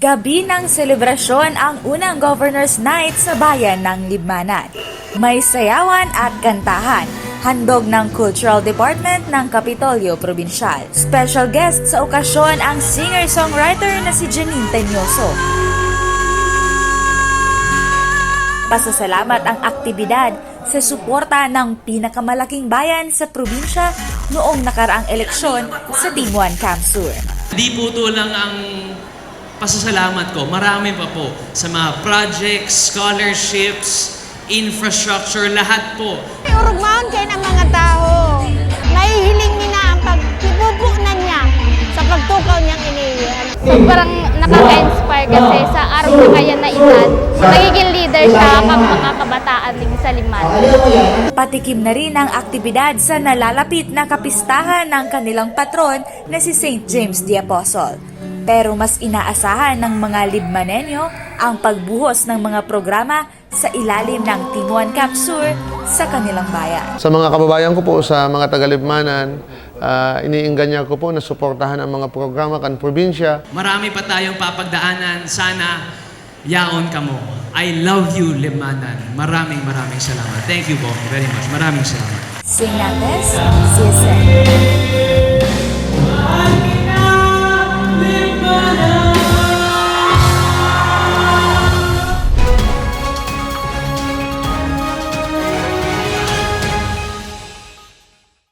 Gabi ng selebrasyon ang unang Governor's Night sa bayan ng Libmanan. May sayawan at kantahan, handog ng Cultural Department ng Kapitolyo Probinsyal. Special guest sa okasyon ang singer-songwriter na si Janine Teñoso. Pasasalamat ang aktibidad sa suporta ng pinakamalaking bayan sa probinsya noong nakaraang eleksyon sa Team 1 Camp Sur. Di po ito lang ang pasasalamat ko. Marami pa po sa mga projects, scholarships, infrastructure, lahat po. Urugmaon kayo ng mga tao. Nahihiling niya ang pagkibubunan niya sa pagtukaw niyang iniiwan. Sobrang nakaka-inspire kasi sa araw na kaya na edad, magiging leader siya kapag mga kabataan din sa Libmanan. Patikim na rin ang aktibidad sa nalalapit na kapistahan ng kanilang patron na si St. James the Apostle. Pero mas inaasahan ng mga Libmanenyo ang pagbuhos ng mga programa sa ilalim ng Team 1 Camp Sur sa kanilang bayan. Sa mga kababayan ko po, sa mga taga-Libmanan, iniingganya ko po na suportahan ang mga programa kan probinsya. Marami pa tayong papagdaanan. Sana yaon ka mo. I love you, Libmanan. Maraming salamat. Thank you po very much. Maraming salamat. Sing Nates, CSN.